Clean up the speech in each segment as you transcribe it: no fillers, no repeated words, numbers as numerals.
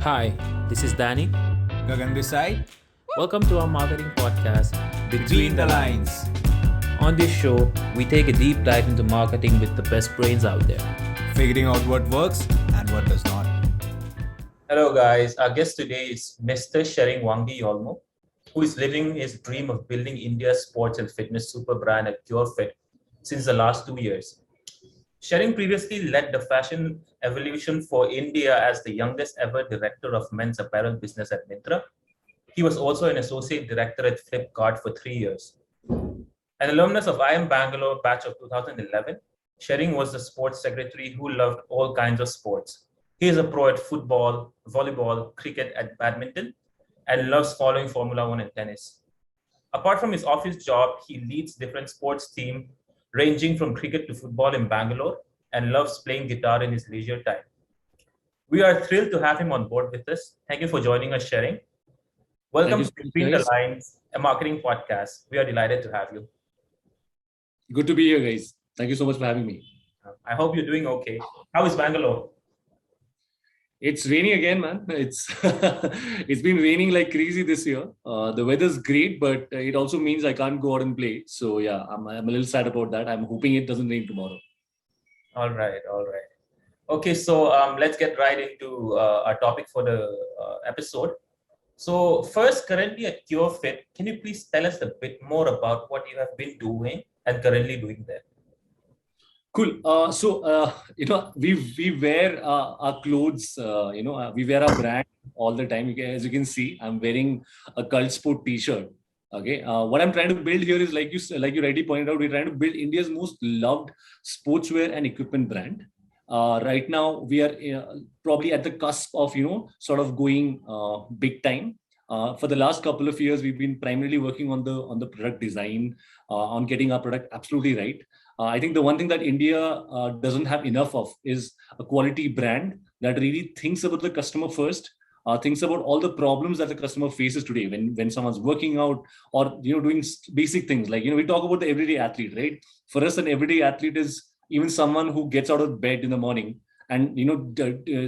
Hi, this is Danny. Gagan Sain. Welcome to our marketing podcast, Between the Lines. On this show, we take a deep dive into marketing with the best brains out there. Figuring out what works and what does not. Hello, guys. Our guest today is Mr. Tshering Yolmo, who is living his dream of building India's sports and fitness super brand at Cure.fit since the last 2 years. Tshering previously led the fashion evolution for India as the youngest ever director of men's apparel business at Myntra. He was also an associate director at Flipkart for 3 years. An alumnus of IIM Bangalore batch of 2011, Tshering was the sports secretary who loved all kinds of sports. He is a pro at football, volleyball, cricket, and badminton, and loves following Formula One and tennis. Apart from his office job, he leads different sports teams ranging from cricket to football in Bangalore and loves playing guitar in his leisure time. We are thrilled to have him on board with us. Thank you for joining us, Tshering. Welcome to Between the Lines, a marketing podcast. We are delighted to have you. Good to be here, guys. Thank you so much for having me. I hope you're doing okay. How is Bangalore? It's raining again, man. It's been raining like crazy this year. The weather's great, but it also means I can't go out and play. So yeah, I'm a little sad about that. I'm hoping it doesn't rain tomorrow. All right. Okay, so let's get right into our topic for the episode. So first, currently at Cure.fit, can you please tell us a bit more about what you have been doing and currently doing there? Cool. We wear our clothes. We wear our brand all the time. As you can see, I'm wearing a Cult Sport T-shirt. Okay. What I'm trying to build here is, like you rightly pointed out, we're trying to build India's most loved sportswear and equipment brand. Right now, we are probably at the cusp of sort of going big time. For the last couple of years, we've been primarily working on the product design, on getting our product absolutely right. I think the one thing that India doesn't have enough of is a quality brand that really thinks about the customer first, thinks about all the problems that the customer faces today when someone's working out or doing basic things like we talk about the everyday athlete, right? For us, an everyday athlete is even someone who gets out of bed in the morning and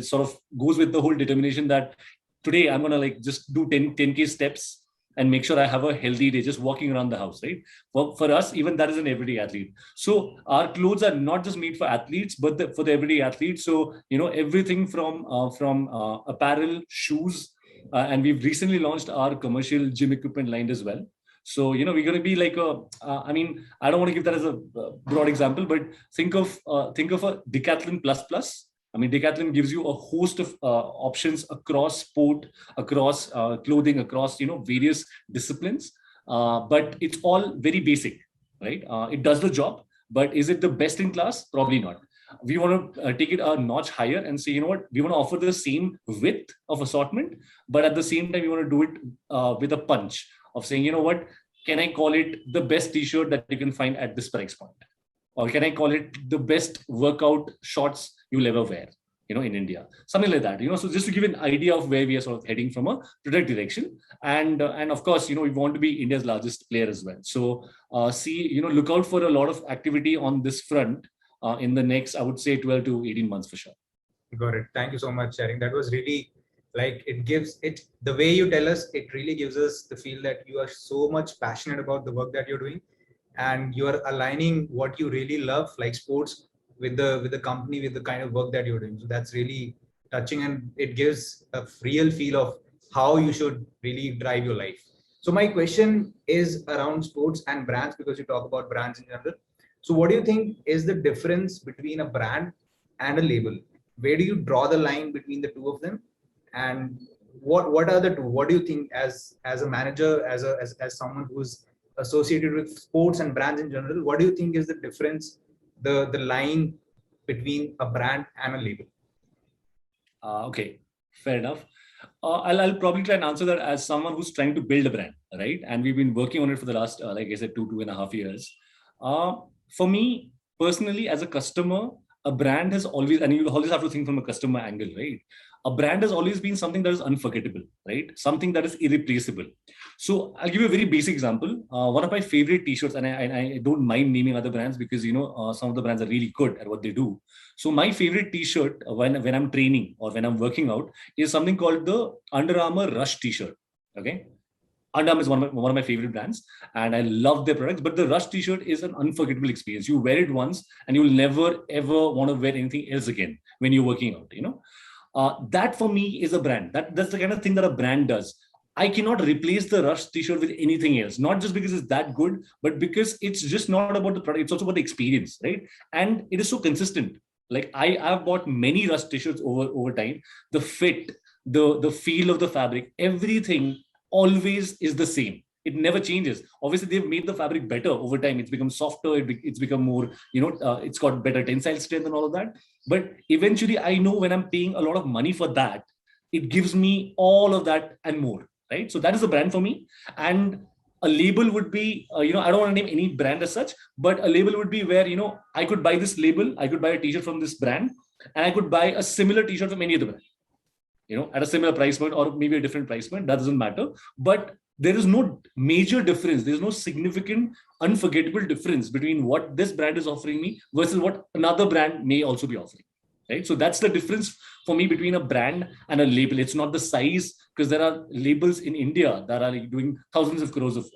sort of goes with the whole determination that today I'm gonna just do 10K steps and make sure I have a healthy day just walking around the house, right? For us, even that is an everyday athlete. So our clothes are not just made for athletes, but for the everyday athlete. So everything from apparel, shoes, and we've recently launched our commercial gym equipment line as well. So we're going to be like I don't want to give that as a broad example, but think of a Decathlon plus. I mean, Decathlon gives you a host of options across sport, across clothing, across various disciplines. But it's all very basic, right? It does the job, but is it the best in class? Probably not. We want to take it a notch higher and say, we want to offer the same width of assortment, but at the same time, we want to do it with a punch of saying, can I call it the best T-shirt that you can find at this price point? Or can I call it the best workout shorts you'll ever wear, in India, something like that, so just to give an idea of where we are sort of heading from a product direction. And of course, we want to be India's largest player as well. So look out for a lot of activity on this front in the next, I would say 12 to 18 months for sure. Got it. Thank you so much, Tshering. That was really the way you tell us, it really gives us the feel that you are so much passionate about the work that you're doing. And you are aligning what you really love, like sports, with the company, with the kind of work that you're doing. So that's really touching, and it gives a real feel of how you should really drive your life. So my question is around sports and brands, because you talk about brands in general. So what do you think is the difference between a brand and a label? Where do you draw the line between the two of them? And what are the two? What do you think as a manager, as someone who's associated with sports and brands in general, what do you think is the difference, the line between a brand and a label? Okay, fair enough. I'll probably try and answer that as someone who's trying to build a brand, right? And we've been working on it for the last, like I said, 2.5 years. For me personally, as a customer, a brand has always, and you always have to think from a customer angle, right? a brand has always been something that is unforgettable, right? Something that is irreplaceable. So I'll give you a very basic example. One of my favorite t-shirts, and I don't mind naming other brands because, some of the brands are really good at what they do. So my favorite t-shirt when I'm training or when I'm working out is something called the Under Armour Rush t-shirt. Okay. Under Armour is one of my favorite brands, and I love their products. But the Rush T-shirt is an unforgettable experience. You wear it once, and you'll never ever want to wear anything else again when you're working out. That for me is a brand. That's the kind of thing that a brand does. I cannot replace the Rush T-shirt with anything else. Not just because it's that good, but because it's just not about the product. It's also about the experience, right? And it is so consistent. Like I've bought many Rush T-shirts over time. The fit, the feel of the fabric, everything always is the same. It never changes. Obviously, they've made the fabric better over time. It's become softer. It's become more, it's got better tensile strength and all of that. But eventually, I know when I'm paying a lot of money for that, it gives me all of that and more, right? So that is a brand for me. And a label would be, I don't want to name any brand as such, but a label would be where, I could buy this label, I could buy a t-shirt from this brand, and I could buy a similar t-shirt from any other brand, at a similar price point or maybe a different price point. That doesn't matter. But there is no major difference. There's no significant, unforgettable difference between what this brand is offering me versus what another brand may also be offering. Right. So that's the difference for me between a brand and a label. It's not the size, because there are labels in India that are like doing thousands of crores of,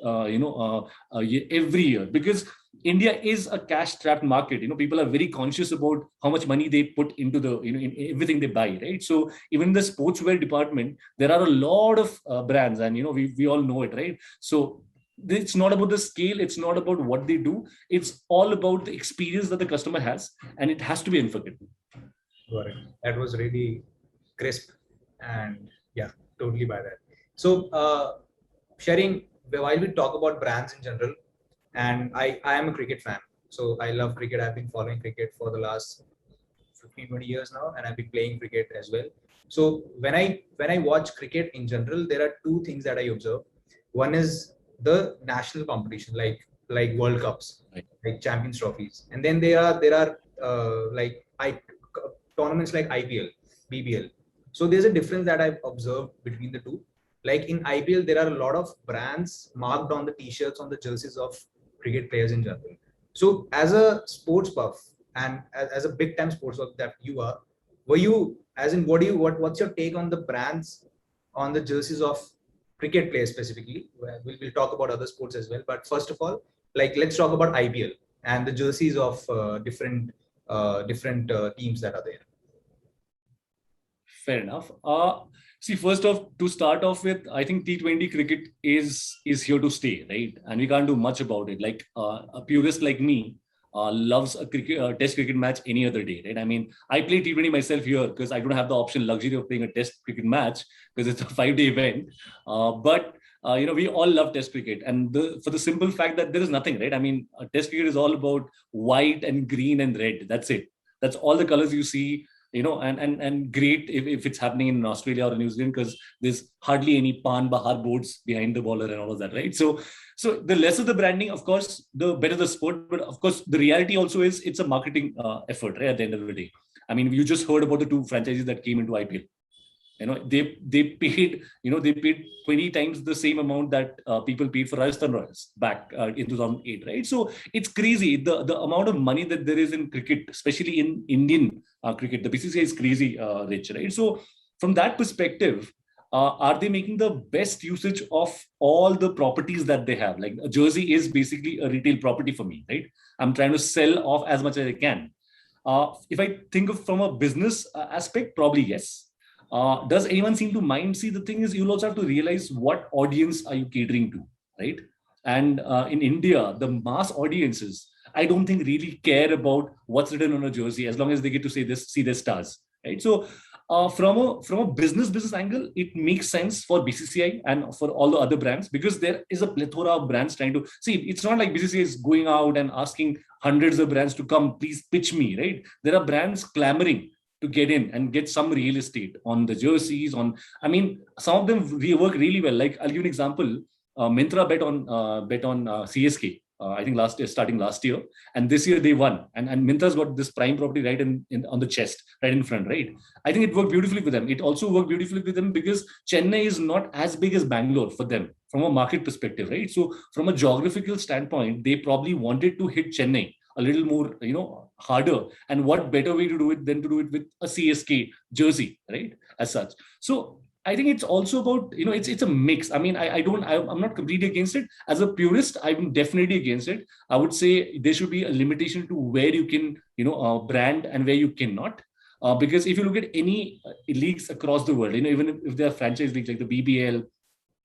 every year, because India is a cash-strapped market. People are very conscious about how much money they put into in everything they buy, right? So even the sportswear department, there are a lot of brands, and we all know it, right? So it's not about the scale, it's not about what they do, it's all about the experience that the customer has, and it has to be unforgettable. Got it. That was really crisp, and yeah, totally buy that. So, Tshering, while we talk about brands in general, and I am a cricket fan, so I love cricket. I've been following cricket for the last 15-20 years now, and I've been playing cricket as well. So when I watch cricket in general, there are two things that I observe. One is the national competition, like World Cups, Right. like Champions Trophies, and then there are tournaments like IPL, BBL. So there's a difference that I've observed between the two. Like in IPL, there are a lot of brands marked on the t-shirts, on the jerseys of cricket players in general. So as a sports buff and as a big time sports buff that you are, what's your take on the brands on the jerseys of cricket players specifically? We'll talk about other sports as well. But first of all, let's talk about IPL and the jerseys of different teams that are there. Fair enough. See, first off, to start off with, I think T20 cricket is here to stay, right? And we can't do much about it. Like a purist like me loves a test cricket match any other day, right? I mean, I play T20 myself here because I don't have the luxury of playing a test cricket match because it's a 5-day event. But we all love test cricket, and for the simple fact that there is nothing, right? I mean, test cricket is all about white and green and red. That's it. That's all the colors you see. And great if it's happening in Australia or New Zealand, because there's hardly any Pan Bahar boards behind the bowler and all of that, right? So the lesser the branding, of course, the better the sport. But of course, the reality also is it's a marketing effort, right? At the end of the day, I mean, you just heard about the two franchises that came into IPL. They paid 20 times the same amount that people paid for Rajasthan Royals back in 2008, right? So it's crazy the amount of money that there is in cricket, especially in Indian cricket. The BCCI is crazy rich, right? So from that perspective, are they making the best usage of all the properties that they have? Like a jersey is basically a retail property for me, right? I'm trying to sell off as much as I can. If I think of from a business aspect, probably yes. Does anyone seem to mind? See, the thing is, you'll also have to realize what audience are you catering to, right? And in India, the mass audiences, I don't think really care about what's written on a jersey as long as they get to see their stars, right? So from a business angle, it makes sense for BCCI and for all the other brands, because there is a plethora of brands trying to see. It's not like BCCI is going out and asking hundreds of brands to come, please pitch me, right? There are brands clamoring to get in and get some real estate on the jerseys. Some of them work really well. Like I'll give you an example. Myntra bet on CSK I think starting last year, and this year they won. And Myntra's got this prime property right on the chest, right in front, right? I think it worked beautifully for them. It also worked beautifully with them because Chennai is not as big as Bangalore for them from a market perspective, right? So from a geographical standpoint, they probably wanted to hit Chennai a little more, harder. And what better way to do it than to do it with a CSK jersey, right? As such. So I think it's also about, it's a mix. I mean, I'm not completely against it. As a purist, I'm definitely against it. I would say there should be a limitation to where you can, brand and where you cannot. Because if you look at any leagues across the world, even if there are franchise leagues like the BBL,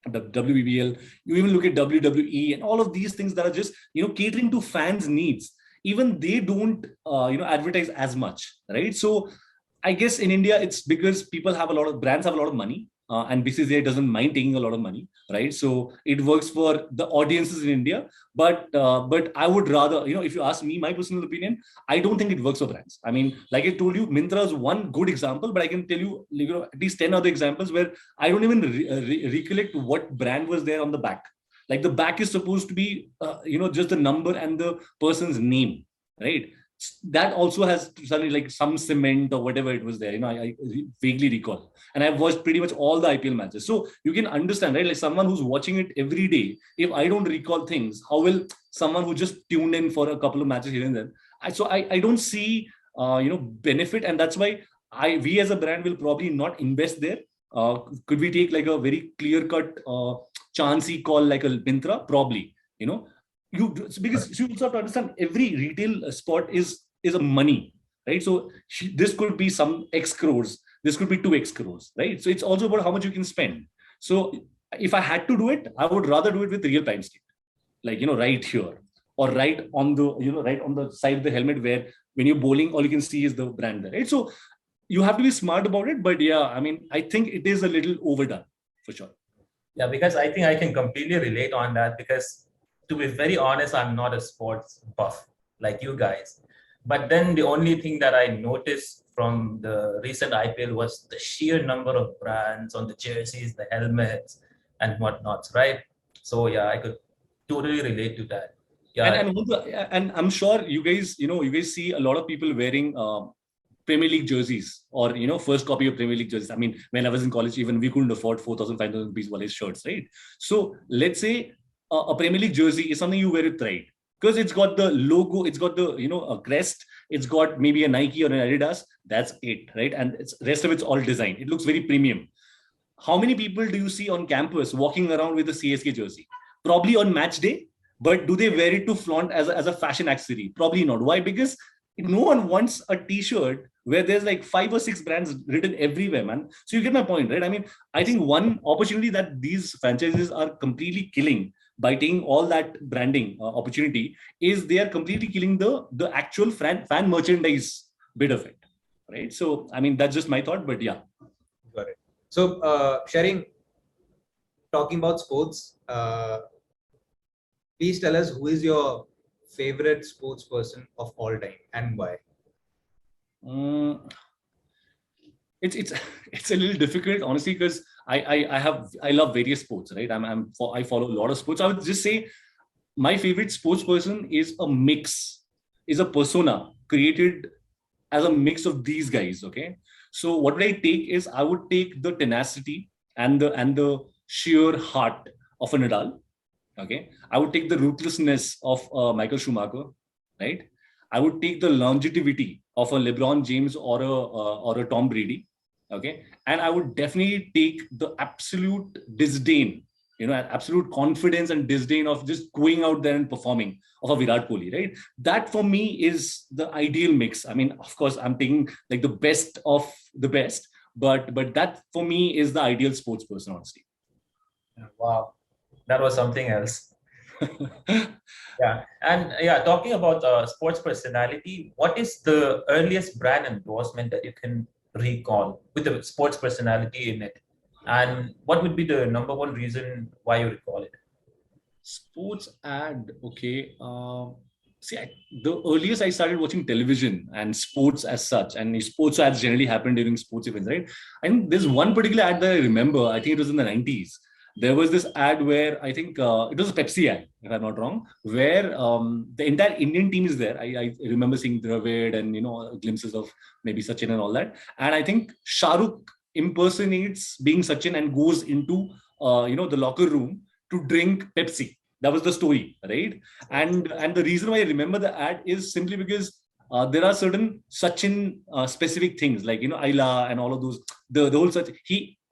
the WBBL, you even look at WWE and all of these things that are just, catering to fans' needs. Even they don't, advertise as much, right? So I guess in India, it's because brands have a lot of money, and BCCI doesn't mind taking a lot of money, right? So it works for the audiences in India. But I would rather, if you ask me, my personal opinion, I don't think it works for brands. I mean, like I told you, Myntra is one good example, but I can tell you, at least 10 other examples where I don't even recollect what brand was there on the back. Like the back is supposed to be, just the number and the person's name, right? That also has suddenly like some cement or whatever it was there. I vaguely recall. And I've watched pretty much all the IPL matches. So you can understand, right? Like someone who's watching it every day, if I don't recall things, how will someone who just tuned in for a couple of matches here and there? I don't see, benefit. And that's why we as a brand will probably not invest there. Could we take like a very clear-cut chancey call like a Myntra? Probably, because you also have to understand every retail spot is a money, right? So this could be some X crores, this could be 2X crores, right? So it's also about how much you can spend. So if I had to do it, I would rather do it with real time state, like, right here or right on the side of the helmet where when you're bowling, all you can see is the brand there, right? So you have to be smart about it. But yeah, I mean, I think it is a little overdone for sure. Yeah, because I think I can completely relate on that because to be very honest, I'm not a sports buff like you guys. But then the only thing that I noticed from the recent IPL was the sheer number of brands on the jerseys, the helmets, and whatnots, right? So yeah, I could totally relate to that. Yeah, And I'm sure you guys see a lot of people wearing Premier League jerseys or, first copy of Premier League jerseys. I mean, when I was in college, even we couldn't afford 4,000, 5,000 piece Wallace shirts, right? So let's say a Premier League jersey is something you wear with pride because it's got the logo, it's got the, a crest, it's got maybe a Nike or an Adidas. That's it, right? And it's rest of it's all design. It looks very premium. How many people do you see on campus walking around with a CSK jersey? Probably on match day, but do they wear it to flaunt as a fashion accessory? Probably not. Why? Because no one wants a t-shirt where there's like 5 or 6 brands written everywhere, man. So you get my point, right? I mean, I think one opportunity that these franchises are completely killing by taking all that branding opportunity is they are completely killing the actual fan merchandise bit of it, right? So, I mean, that's just my thought, but yeah. Got it. So, Tshering, talking about sports, please tell us who is your favorite sports person of all time and why? It's a little difficult, honestly, because I love various sports, right? I follow a lot of sports. I would just say my favorite sports person is a persona created as a mix of these guys. Okay, so what would I take is I would take the tenacity and the sheer heart of a Nadal. Okay, I would take the ruthlessness of Michael Schumacher, right? I would take the longevity of a LeBron James or a Tom Brady, okay? And I would definitely take the absolute disdain, absolute confidence and disdain of just going out there and performing of a Virat Kohli, right? That for me is the ideal mix. I mean, of course, I'm taking like the best of the best, but that for me is the ideal sports person, honestly. Wow, that was something else. Yeah, and yeah, talking about sports personality, what is the earliest brand endorsement that you can recall with the sports personality in it? And what would be the number one reason why you recall it? Sports ad, okay. The earliest I started watching television and sports as such, and sports ads generally happen during sports events, right? I think there's one particular ad that I remember. I think it was in the 90s. there was this ad where I think it was a Pepsi ad, if I'm not wrong, where the entire Indian team is there. I remember seeing Dravid and, glimpses of maybe Sachin and all that. And I think Shah Rukh impersonates being Sachin and goes into, the locker room to drink Pepsi. That was the story, right? And the reason why I remember the ad is simply because there are certain Sachin specific things like, Ayla and all of those, the whole such,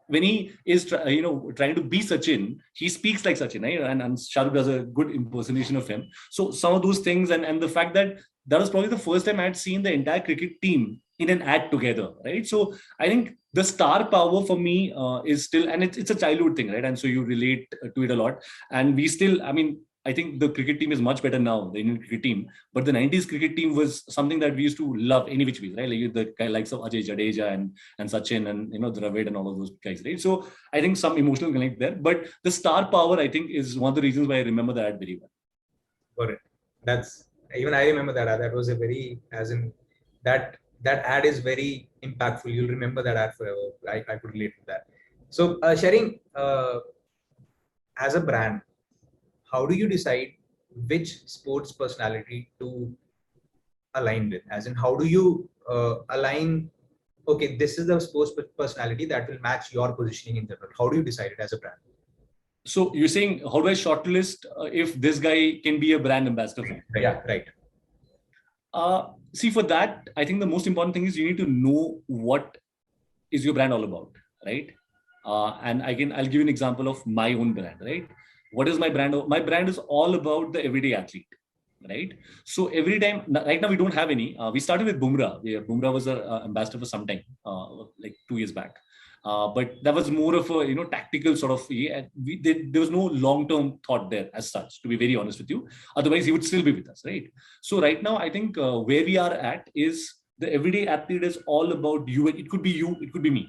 when he is trying to be Sachin, he speaks like Sachin, right? And Shah Rukh does a good impersonation of him. So some of those things, and the fact that was probably the first time I had seen the entire cricket team in an ad together, right? So I think the star power for me is still, and it's a childhood thing, right? And so you relate to it a lot. And we still, I think the cricket team is much better now, the Indian cricket team. But the 90s cricket team was something that we used to love any which way, right? Like the likes of Ajay Jadeja and Sachin and, Dravid and all of those guys, right? So I think some emotional connect there. But the star power, I think, is one of the reasons why I remember that very well. Got it. Even I remember that ad. That was that ad is very impactful. You'll remember that ad forever. I could relate to that. So Tshering, as a brand, how do you decide which sports personality to align with? As in, how do you align, okay, this is the sports personality that will match your positioning in general. How do you decide it as a brand? So you're saying, how do I shortlist if this guy can be a brand ambassador for me? Right, yeah, right. See, for that, I think the most important thing is you need to know what is your brand all about, right? And I'll give you an example of my own brand, right? What is my brand? My brand is all about the everyday athlete, right? So every time, right now we don't have any. We started with Bumrah. Bumrah was an ambassador for some time, like 2 years back. But that was more of a tactical sort of. There was no long-term thought there as such. To be very honest with you, otherwise he would still be with us, right? So right now, I think where we are at is the everyday athlete is all about you. It could be you. It could be me,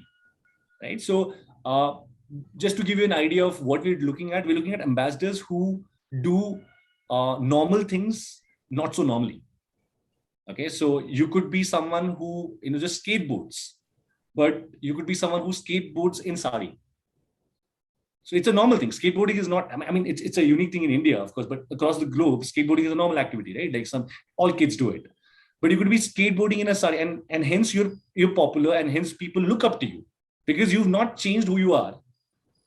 right? So just to give you an idea of what we're looking at ambassadors who do normal things not so normally. Okay, so you could be someone who just skateboards, but you could be someone who skateboards in sari. So it's a normal thing. Skateboarding is not, it's a unique thing in India, of course, but across the globe, skateboarding is a normal activity, right? Like all kids do it. But you could be skateboarding in a sari, and hence you're popular, and hence people look up to you because you've not changed who you are,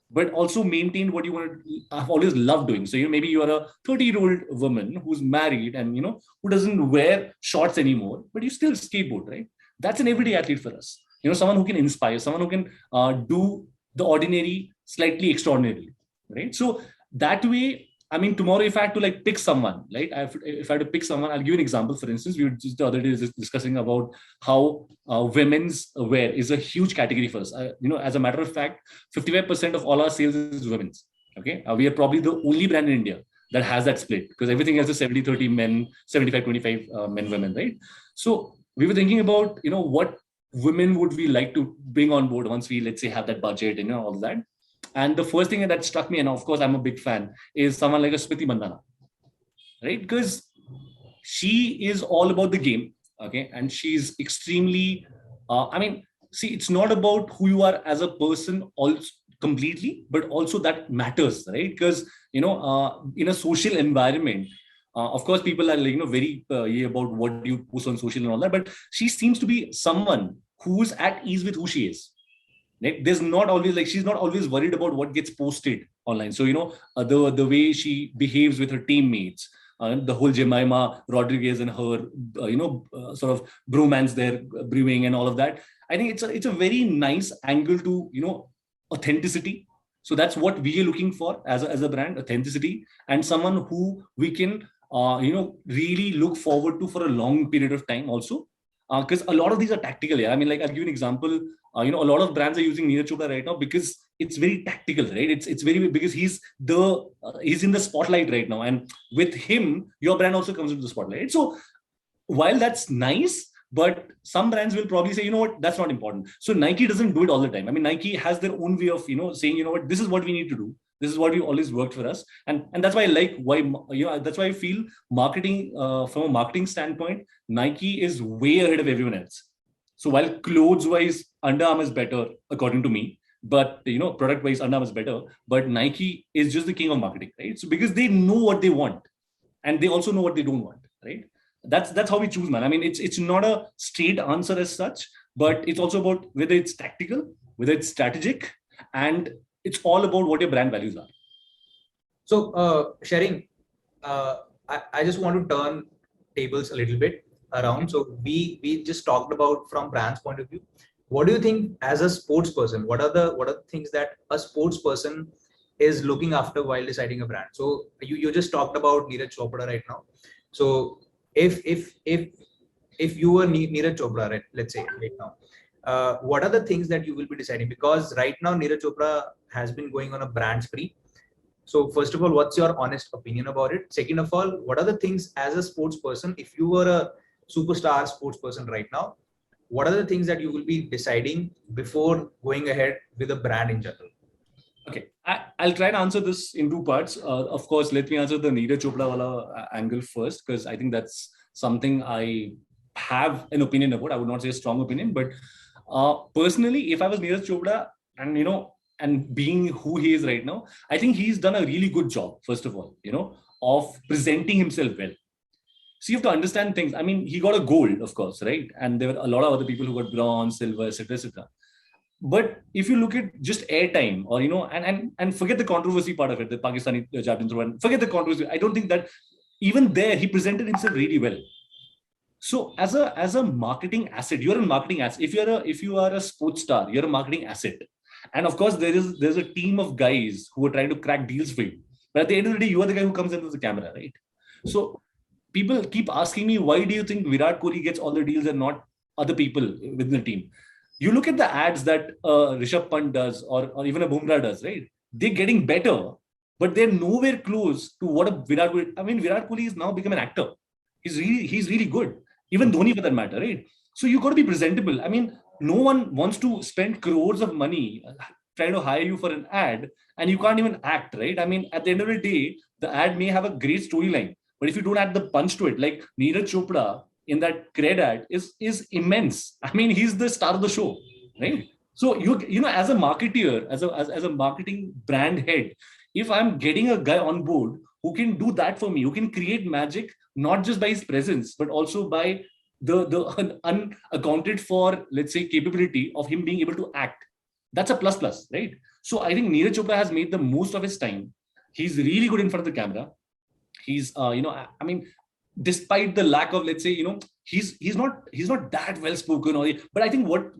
but also maintained what you want to have always loved doing. So maybe you are a 30-year-old woman who's married and who doesn't wear shorts anymore, but you still skateboard, right? That's an everyday athlete for us. Someone who can inspire, someone who can do the ordinary slightly extraordinarily, right? So that way, tomorrow if I had to pick someone, right? If I had to pick someone, I'll give you an example. For instance, we were just the other day discussing about how women's wear is a huge category for us. As a matter of fact, 55% of all our sales is women's. Okay, we are probably the only brand in India that has that split, because everything else is 70-30 men, 75-25 men, women, right? So we were thinking about, what women would we like to bring on board once we, let's say, have that budget, all of that. And the first thing that struck me, and of course I'm a big fan, is someone like a Smriti Mandhana, right? Because she is all about the game, okay? And she's extremely, see, it's not about who you are as a person also completely, but also that matters, right? Because, in a social environment, of course, people are very about what you post on social and all that, but she seems to be someone who's at ease with who she is. Right? There's not always she's not always worried about what gets posted online. So the way she behaves with her teammates, the whole Jemima Rodriguez and her sort of bromance there brewing and all of that. I think it's a very nice angle to authenticity. So that's what we are looking for as a brand, authenticity, and someone who we can really look forward to for a long period of time also. Because a lot of these are tactical. Yeah, I'll give you an example. A lot of brands are using Neeraj Chopra right now because it's very tactical, right? It's very, because he's in the spotlight right now, and with him, your brand also comes into the spotlight. So while that's nice, but some brands will probably say, what, that's not important. So Nike doesn't do it all the time. Nike has their own way of saying, what, this is what we need to do. This is what we always worked for us, and that's why I like that's why I feel marketing from a marketing standpoint, Nike is way ahead of everyone else. So while clothes wise, Under Armour is better according to me, but product wise Under Armour is better, but Nike is just the king of marketing, right? So because they know what they want and they also know what they don't want, right? That's how we choose, man. I mean, it's not a straight answer as such, but it's also about whether it's tactical, whether it's strategic, and it's all about what your brand values are. So, Tshering, I just want to turn tables a little bit around. So we just talked about from brand's point of view. What do you think as a sports person? What are the things that a sports person is looking after while deciding a brand? So you just talked about Neeraj Chopra right now. So if you were Neeraj Chopra, right, let's say right now, what are the things that you will be deciding? Because right now Neeraj Chopra has been going on a brand spree. So first of all, what's your honest opinion about it? Second of all, what are the things as a sports person, if you were a superstar sports person right now, what are the things that you will be deciding before going ahead with a brand in general? Okay, I'll try and answer this in two parts. Of course, let me answer the Neeraj Chopra wala angle first, because I think that's something I have an opinion about. I would not say a strong opinion, but personally, if I was Neeraj Chopra and and being who he is right now, I think he's done a really good job, first of all, of presenting himself well. So you have to understand things. I mean, he got a gold, of course, right? And there were a lot of other people who got bronze, silver, etc., etc. But if you look at just airtime, or and forget the controversy part of it, the Pakistani javelin throw, and forget the controversy. I don't think that even there he presented himself really well. So as a marketing asset, you're a marketing asset. If you are a sports star, you're a marketing asset. And of course, there's a team of guys who are trying to crack deals for you. But at the end of the day, you are the guy who comes into the camera, right? So people keep asking me, why do you think Virat Kohli gets all the deals and not other people within the team? You look at the ads that Rishabh Pant does, or even a Bumrah does, right? They're getting better, but they're nowhere close to what a Virat Kohli. I mean, Virat Kohli has now become an actor. He's really good. Even Dhoni, for that matter, right? So you got to be presentable. I mean, no one wants to spend crores of money trying to hire you for an ad, and you can't even act, right? I mean, at the end of the day, the ad may have a great storyline, but if you don't add the punch to it, like Neeraj Chopra in that cred ad is immense. I mean, he's the star of the show, right? So as a marketeer, as a marketing brand head, if I'm getting a guy on board who can do that for me, who can create magic not just by his presence, but also by the unaccounted for, let's say, capability of him being able to act, that's a plus, right? So I think Neeraj Chopra has made the most of his time. He's really good in front of the camera. He's I mean, despite the lack of, let's say, he's not that well spoken, but I think what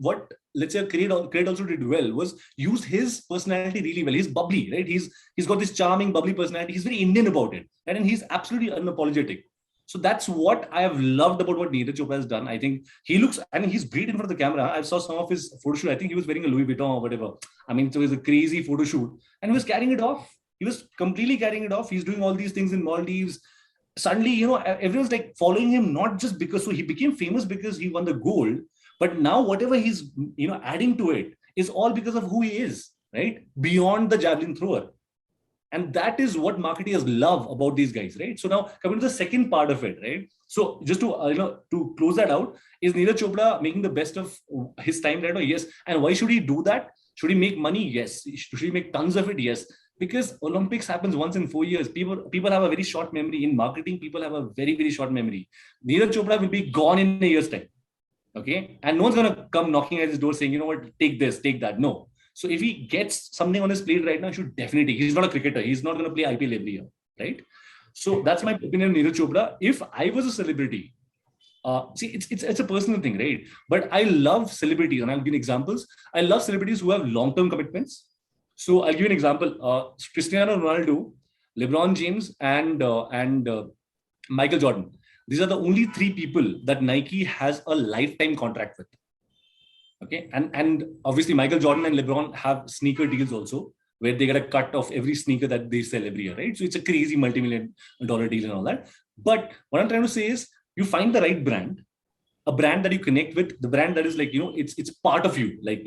let's say Cred also did well was use his personality really well. He's bubbly, right? He's got this charming bubbly personality. He's very Indian about it, right? And he's absolutely unapologetic. So that's what I have loved about what Neeraj Chopra has done. I think he looks, I mean, he's great in front of the camera. I saw some of his photo shoot. I think he was wearing a Louis Vuitton or whatever. I mean, so it was a crazy photo shoot, and he was carrying it off. He was completely carrying it off. He's doing all these things in Maldives. Suddenly, everyone's like following him, not just because, so he became famous because he won the gold, but now whatever he's, adding to it is all because of who he is, right? Beyond the javelin thrower. And that is what marketers love about these guys, right? So now coming to the second part of it, right? So just to, to close that out, is Neeraj Chopra making the best of his time right now? Yes. And why should he do that? Should he make money? Yes. Should he make tons of it? Yes. Because Olympics happens once in 4 years. People have a very short memory. In marketing, people have a very, very short memory. Neeraj Chopra will be gone in a year's time. Okay. And no one's going to come knocking at his door saying, you know what, take this, take that. No. So if he gets something on his plate right now, should definitely, he's not a cricketer. He's not going to play IPL every year. Right. So that's my opinion on Neeraj Chopra. If I was a celebrity, see, it's a personal thing, right? But I love celebrities, and I'll give examples. I love celebrities who have long-term commitments. So I'll give you an example. Cristiano Ronaldo, LeBron James, and Michael Jordan. These are the only three people that Nike has a lifetime contract with. Okay, and obviously Michael Jordan and LeBron have sneaker deals also, where they get a cut of every sneaker that they sell every year, right? So it's a crazy multi-million-dollar deal and all that. But what I'm trying to say is, you find the right brand, a brand that you connect with, the brand that is like, it's part of you, like,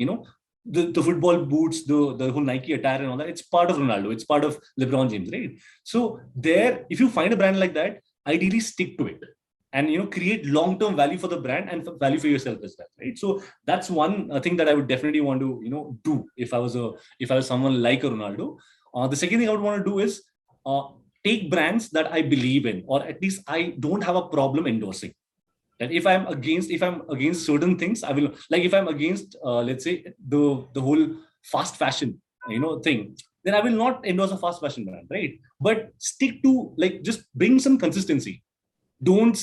the football boots, the whole Nike attire and all that, it's part of Ronaldo, it's part of LeBron James, right? So there, if you find a brand like that, ideally stick to it. and create long-term value for the brand and value for yourself as well, right? So that's one thing that I would definitely want to do if I was someone like a Ronaldo. The second thing I would want to do is take brands that I believe in, or at least I don't have a problem endorsing. And if I'm against certain things, I will, like if I'm against let's say the whole fast fashion thing, then I will not endorse a fast fashion brand, right? But stick to, like, just bring some consistency. Don't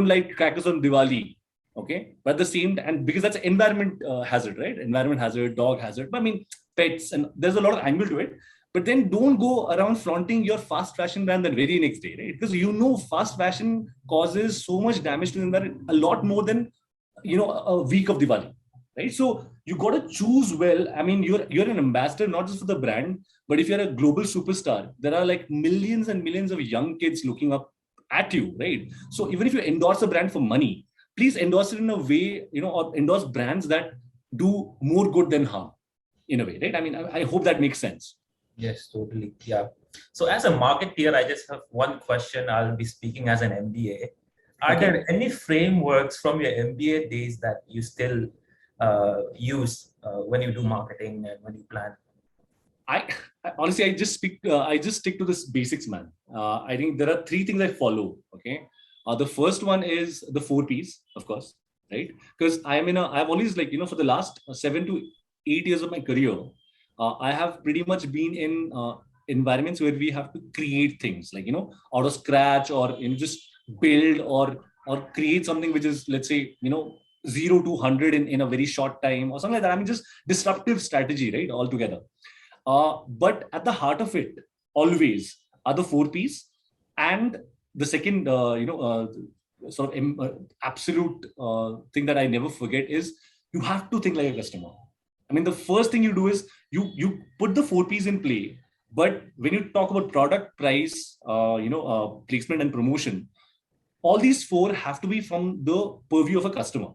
light crackers on Diwali, okay? But at the same, and because that's an environment hazard, right? Environment hazard, dog hazard. But I mean, pets, and there's a lot of angle to it. But then don't go around flaunting your fast fashion brand the very next day, right? Because fast fashion causes so much damage to the environment, a lot more than a week of Diwali, right? So you got to choose well. I mean, you're an ambassador not just for the brand, but if you're a global superstar, there are like millions and millions of young kids looking up at you, right? So even if you endorse a brand for money, please endorse it in a way, or endorse brands that do more good than harm, in a way, right? I mean, I hope that makes sense. Yes, totally. Yeah. So as a marketeer, I just have one question. I'll be speaking as an MBA. Are Okay. there any frameworks from your MBA days that you still use when you do marketing and when you plan? I honestly, I just stick to this basics, man. I think there are three things I follow. Okay. The first one is the 4 Ps, of course, right? Because I've always, like, for the last 7 to 8 years of my career, I have pretty much been in environments where we have to create things, like, out of scratch, or, just build or create something which is, let's say, 0 to 100 in a very short time or something like that. I mean, just disruptive strategy, right? Altogether. But at the heart of it, always, are the 4 Ps. And the second, sort of absolute thing that I never forget is you have to think like a customer. I mean, the first thing you do is you put the 4 Ps in play. But when you talk about product, price, placement and promotion, all these four have to be from the purview of a customer.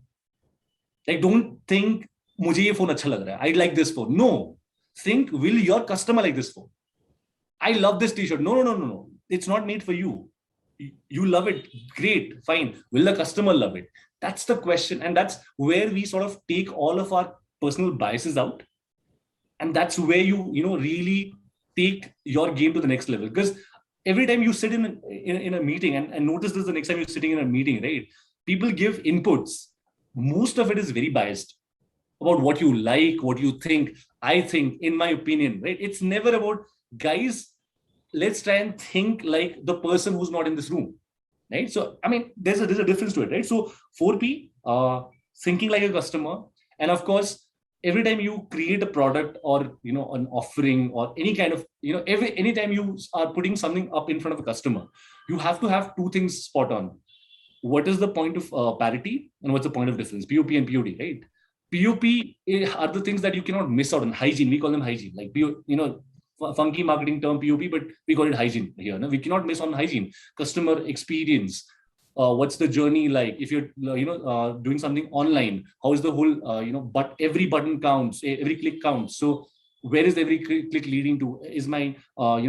Like, don't think, "Mujhe ye phone acha lag raha hai, I like this phone." No. Think, will your customer like this phone? I love this t-shirt. No. It's not made for you. You love it. Great. Fine. Will the customer love it? That's the question. And that's where we sort of take all of our personal biases out. And that's where you really take your game to the next level. Because every time you sit in a meeting, and notice this the next time you're sitting in a meeting, right? People give inputs. Most of it is very biased about what you like, what you think, I think, in my opinion, right? It's never about, guys, let's try and think like the person who's not in this room, right? So, I mean, there's a difference to it, right? So 4P, thinking like a customer. And of course, every time you create a product or, an offering or any kind of, anytime you are putting something up in front of a customer, you have to have two things spot on. What is the point of parity, and what's the point of difference? POP and POD, right? POP are the things that you cannot miss out on. Hygiene, we call them hygiene. Like, funky marketing term POP, but we call it hygiene here. No? We cannot miss on hygiene. Customer experience. What's the journey like? If you're doing something online, how is the whole but every button counts, every click counts. So where is every click leading to? Is my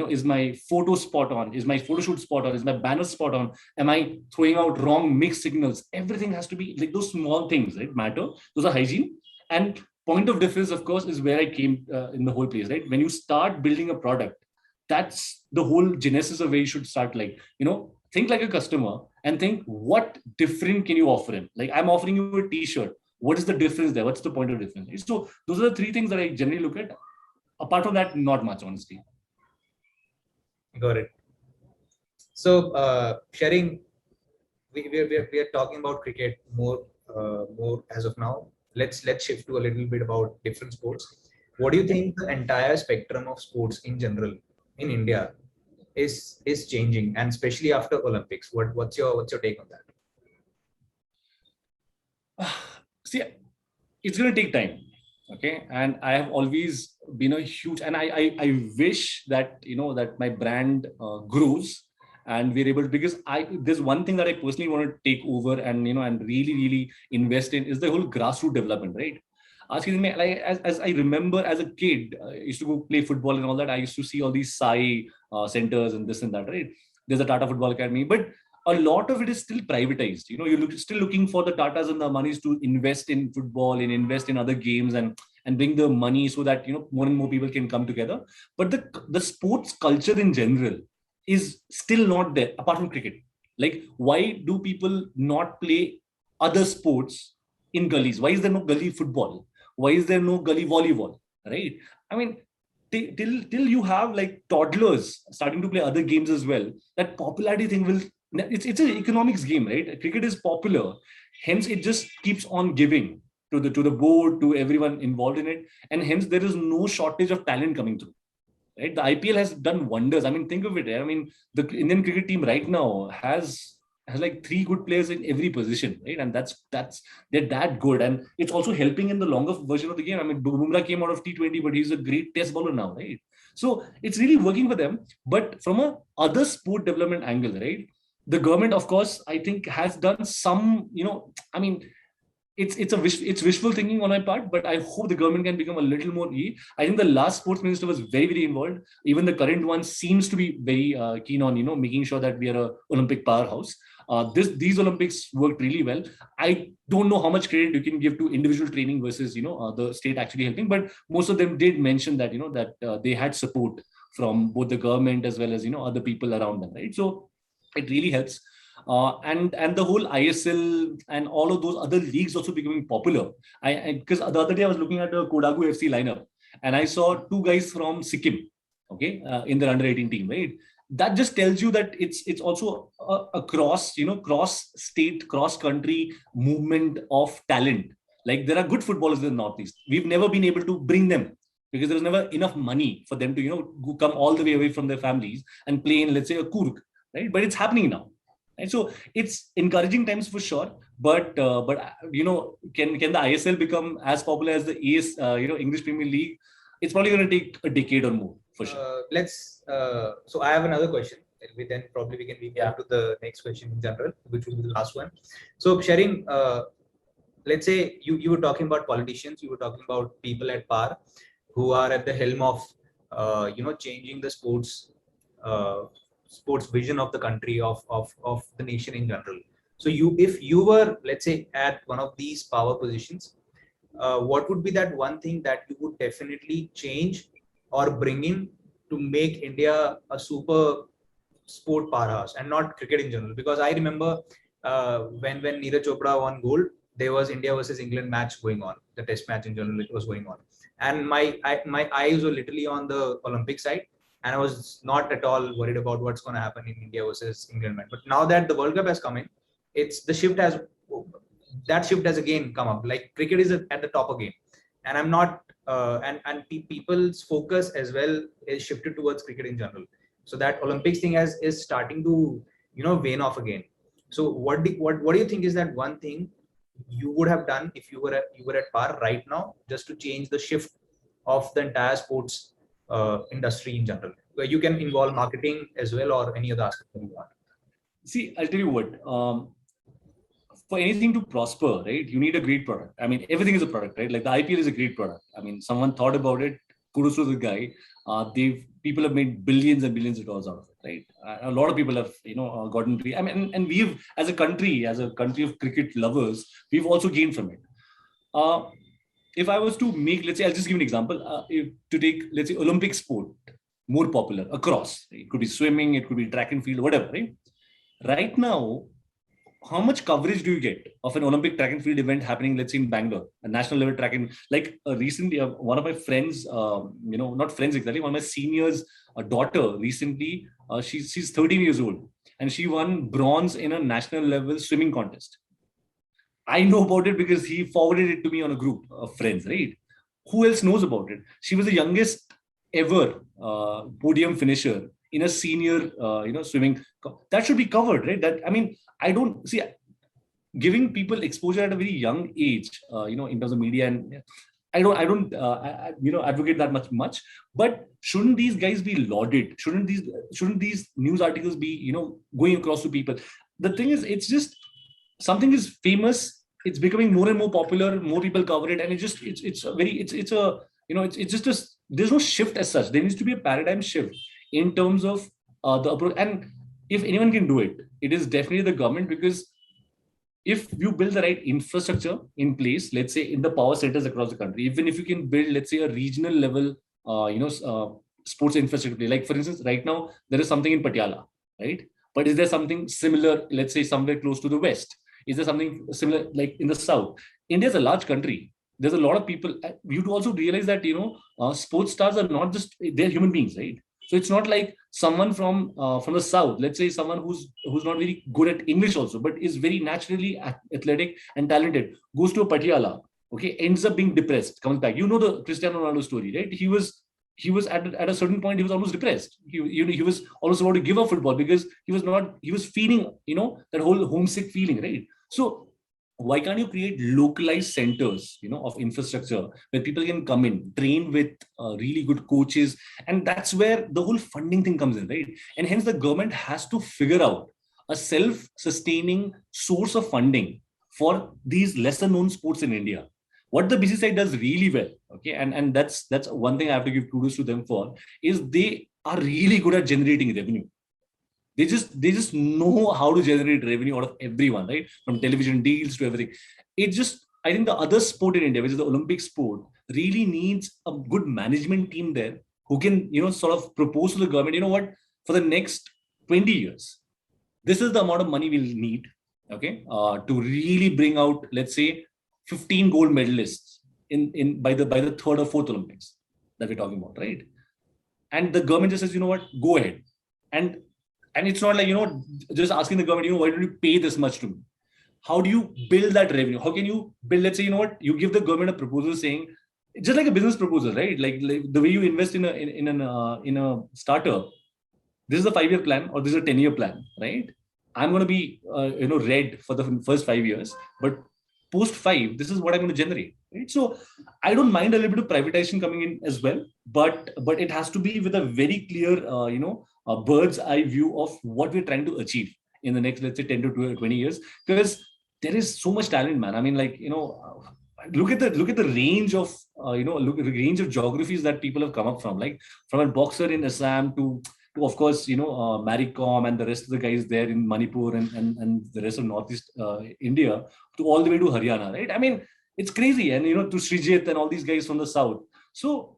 is my photo spot on? Is my photo shoot spot on? Is my banner spot on? Am I throwing out wrong mixed signals? Everything has to be like those small things, right? Matter. Those are hygiene. And point of difference, of course, is where I came in the whole place, right? When you start building a product, that's the whole genesis of where you should start. Like, think like a customer and think, what different can you offer him? Like, I'm offering you a t-shirt. What is the difference there? What's the point of difference? So those are the three things that I generally look at. Apart from that, not much, honestly. Got it. So, Tshering, we are talking about cricket more as of now. Let's shift to a little bit about different sports. What do you think the entire spectrum of sports in general in India is changing, and especially after Olympics? What's your take on that? See, it's going to take time. Okay. And I have always been a huge, and I wish that, that my brand grows and we're able to, because there's one thing that I personally want to take over and, and really, really invest in is the whole grassroots development, right? As I remember as a kid, I used to go play football and all that. I used to see all these Sai centers and this and that, right? There's a Tata Football Academy, but a lot of it is still privatized. You're still looking for the Tatas and the Amanis to invest in football and invest in other games and bring the money so that more and more people can come together. But the sports culture in general is still not there, apart from cricket. Like, why do people not play other sports in gullies? Why is there no gully football? Why is there no gully volleyball? Right? I mean, till you have like toddlers starting to play other games as well, that popularity thing will. It's an economics game, right? Cricket is popular, hence it just keeps on giving to the board, to everyone involved in it, and hence there is no shortage of talent coming through. Right? The IPL has done wonders. I mean, think of it. I mean, the Indian cricket team right now has like 3 good players in every position, right? And that's they're that good, and it's also helping in the longer version of the game. I mean, Bumrah came out of T20, but he's a great test bowler now, right? So it's really working for them. But from a other sport development angle, right? The government, of course, I think has done some, I mean, it's wishful thinking on my part, but I hope the government can become a little more. I think the last sports minister was very, very involved. Even the current one seems to be very keen on making sure that we are a Olympic powerhouse. These Olympics worked really well. I don't know how much credit you can give to individual training versus the state actually helping, but most of them did mention that they had support from both the government as well as other people around them, right? So it really helps. And the whole ISL and all of those other leagues also becoming popular. Because the other day I was looking at the Kodagu FC lineup, and I saw 2 guys from Sikkim, okay, in their under 18 team, right? That just tells you that it's also a cross state, cross country movement of talent. Like, there are good footballers in the Northeast. We've never been able to bring them because there's never enough money for them to go come all the way away from their families and play in, let's say, a Kurg, right? But it's happening now. And so it's encouraging times for sure, but can the ISL become as popular as the ES, English Premier League? It's probably going to take a decade or more for sure. So I have another question. We can move to the next question in general, which will be the last one. So Tshering, let's say you were talking about politicians, you were talking about people at power who are at the helm of changing the sports vision of the country, of the nation in general. So if you were, let's say, at one of these power positions, what would be that one thing that you would definitely change or bring in to make India a super sport powerhouse and not cricket in general? Because I remember when Neeraj Chopra won gold, there was India versus England match going on, the test match in general, it was going on, and my eyes were literally on the Olympic side, and I was not at all worried about what's going to happen in India versus England match. But now that the World Cup has come in, that shift has again come up. Like, cricket is at the top again, and I'm not and people's focus as well is shifted towards cricket in general. So that Olympics thing is starting to wane off again. So what do you think is that one thing you would have done if you were at par right now, just to change the shift of the entire sports industry in general, where you can involve marketing as well or any other aspect that you want? See, I'll tell you what. For anything to prosper, right, you need a great product. I mean, everything is a product, right? Like, the IPL is a great product. I mean, someone thought about it. Kudos to the guy. People have made billions and billions of dollars out of it, right? A lot of people have, gotten. I mean, and we've, as a country of cricket lovers, we've also gained from it. If I was to make, let's say, I'll just give an example. To take, let's say, Olympic sport more popular across, it could be swimming, it could be track and field, whatever, right? Right now, how much coverage do you get of an Olympic track and field event happening, let's say, in Bangalore, a national level track and recently, one of my friends, not friends exactly, one of my seniors' daughter recently, she's 13 years old, and she won bronze in a national level swimming contest. I know about it because he forwarded it to me on a group of friends, right? Who else knows about it? She was the youngest ever podium finisher in a senior, swimming. That should be covered, right? I don't see giving people exposure at a very young age, in terms of media, and I don't advocate that much. But shouldn't these guys be lauded? Shouldn't these news articles be, going across to people? The thing is, it's just something is famous. It's becoming more and more popular. More people cover it, and there's no shift as such. There needs to be a paradigm shift in terms of the approach. And if anyone can do it, it is definitely the government, because if you build the right infrastructure in place, let's say in the power centers across the country, even if you can build, let's say, a regional level, sports infrastructure. Like for instance, right now there is something in Patiala, right? But is there something similar, let's say, somewhere close to the west? Is there something similar like in the south? India is a large country. There's a lot of people. You to also realize that sports stars are not just, they're human beings, right? So it's not like someone from the south, let's say someone who's not very good at English also, but is very naturally athletic and talented, goes to a Patiala, okay, ends up being depressed, comes back. You know the Cristiano Ronaldo story, right? He was at a certain point, he was almost depressed. He was almost about to give up football because he was feeling that whole homesick feeling, right? So why can't you create localized centers of infrastructure where people can come in, train with really good coaches, and that's where the whole funding thing comes in, right? And hence the government has to figure out a self-sustaining source of funding for these lesser known sports in India. What the BCCI does really well, okay, and that's one thing I have to give kudos to them for, is they are really good at generating revenue. They just know how to generate revenue out of everyone, right? From television deals to everything. I think the other sport in India, which is the Olympic sport, really needs a good management team there who can, sort of propose to the government, what, for the next 20 years, this is the amount of money we'll need, okay, to really bring out, let's say, 15 gold medalists by the third or fourth Olympics that we're talking about, right? And the government just says, what, go ahead. And it's not like, just asking the government, why don't you pay this much to me? How do you build that revenue? How can you build, let's say, you give the government a proposal saying, just like a business proposal, right? Like the way you invest in a startup, this is a 5-year plan or this is a 10-year plan, right? I'm going to be, red for the first 5 years, but post 5, this is what I'm going to generate, right? So I don't mind a little bit of privatization coming in as well, but it has to be with a very clear, a bird's eye view of what we're trying to achieve in the next, let's say, 10 to 20 years, because there is so much talent, man. I mean, like, look at the range of, look at the range of geographies that people have come up from, like from a boxer in Assam to of course, Maricom and the rest of the guys there in Manipur and the rest of Northeast India, to all the way to Haryana, right? I mean, it's crazy. And, to Srijit and all these guys from the South. So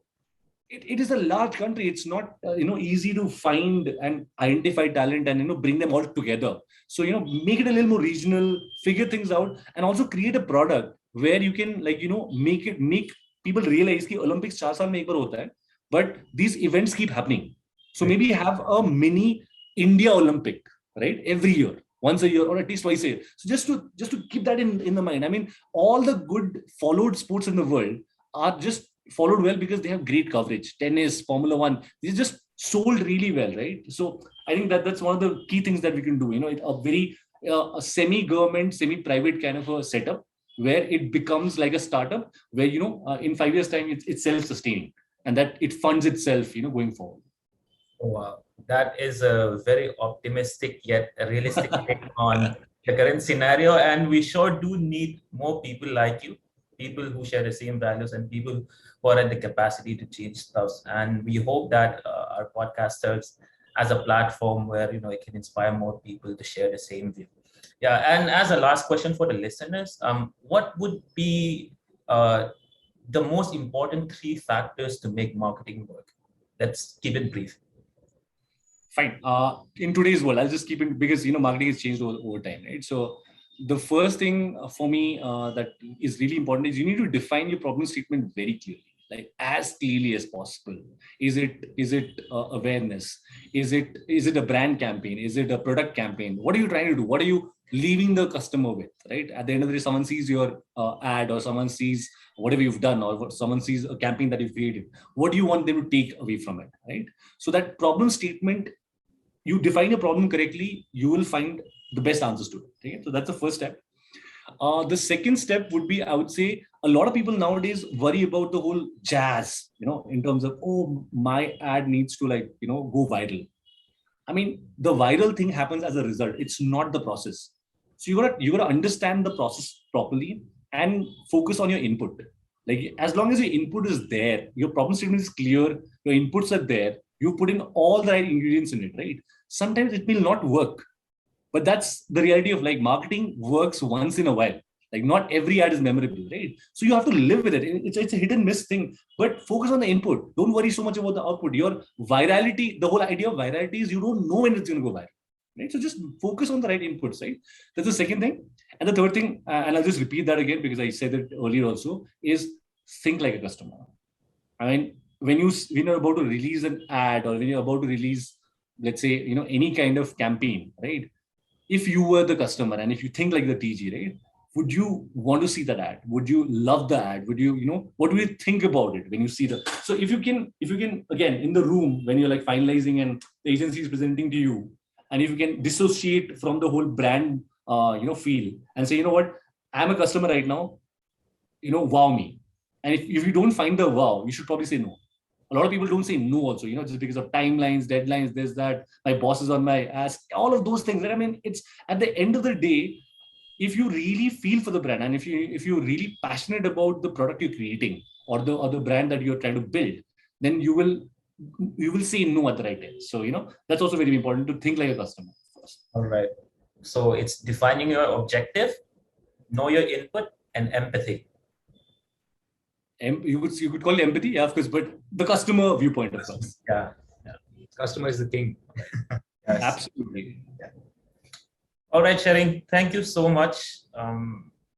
it is a large country. It's not, easy to find and identify talent and, bring them all together. So, make it a little more regional, figure things out, and also create a product where you can, like, make people realize that Olympics 4 saal mein ek baar hota hai, but these events keep happening. So maybe have a mini India Olympic, right? Every year, once a year, or at least twice a year. So just to keep that in the mind. I mean, all the good followed sports in the world are just followed well because they have great coverage. Tennis, Formula One, these just sold really well, right? So I think that's one of the key things that we can do. A very a semi-government, semi-private kind of a setup where it becomes like a startup where, in 5 years' time, it's self-sustaining and that it funds itself, going forward. Wow, that is a very optimistic yet realistic take on the current scenario. And we sure do need more people like you, people who share the same values and people who are at the capacity to change stuff. And we hope that our podcast serves as a platform where, it can inspire more people to share the same view. Yeah, and as a last question for the listeners, what would be the most important 3 factors to make marketing work? Let's keep it brief. Fine. In today's world, I'll just keep it because, marketing has changed over time, right? So the first thing for me that is really important is you need to define your problem statement very clearly, like as clearly as possible. Is it awareness? Is it a brand campaign? Is it a product campaign? What are you trying to do? What are you leaving the customer with, right? At the end of the day, someone sees your ad or someone sees whatever you've done or someone sees a campaign that you've created. What do you want them to take away from it, right? So that problem statement, you define your problem correctly, you will find the best answers to it. Okay? So that's the first step. The second step would be, I would say, a lot of people nowadays worry about the whole jazz, in terms of, oh, my ad needs to go viral. I mean, the viral thing happens as a result. It's not the process. So you gotta understand the process properly and focus on your input. Like as long as your input is there, your problem statement is clear, your inputs are there, you put in all the right ingredients in it, right? sometimes it will not work. But that's the reality of like marketing works once in a while. Like not every ad is memorable, right? So you have to live with it. It's a hit and miss thing, but focus on the input. Don't worry so much about the output. Your virality, the whole idea of virality is you don't know when it's going to go viral, right? So just focus on the right inputs, right? That's the second thing. And the third thing, and I'll just repeat that again because I said it earlier also, is think like a customer. I mean, when you're about to release an ad or when you're about to release, let's say, any kind of campaign, right? If you were the customer and if you think like the TG, right? Would you want to see that ad? Would you love the ad? Would you, what do you think about it when you see the? So if you can, again, in the room when you're like finalizing and the agency is presenting to you, and if you can dissociate from the whole brand, feel and say, you know what, I'm a customer right now, wow me. And if you don't find the wow, you should probably say no. A lot of people don't say no also, just because of timelines, deadlines, there's that, my boss is on my ass, all of those things. I mean, it's at the end of the day, if you really feel for the brand and if you're really passionate about the product you're creating or the brand that you're trying to build, then you will say no at the right time. So, that's also very important to think like a customer first. All right. So it's defining your objective, know your input, and empathy. You could call it empathy, yeah, of course, but the customer viewpoint, of course. Yeah. Customer is the king. Yes. Absolutely. Yeah. All right, Tshering, thank you so much.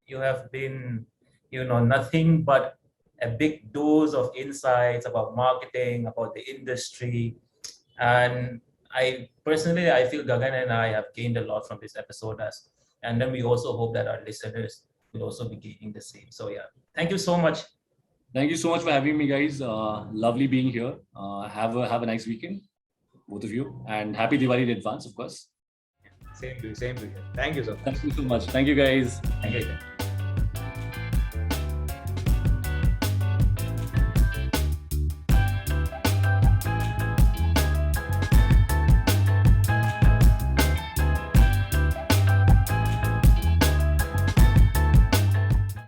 You have been, nothing but a big dose of insights about marketing, about the industry. And I personally feel Gagan and I have gained a lot from this episode. And then we also hope that our listeners will also be gaining the same. So yeah, thank you so much. Thank you so much for having me, guys. Lovely being here. Have a nice weekend, both of you, and happy Diwali in advance, of course. Same to you. Thank you so much. Thank you so much. Thank you, guys. Thank you.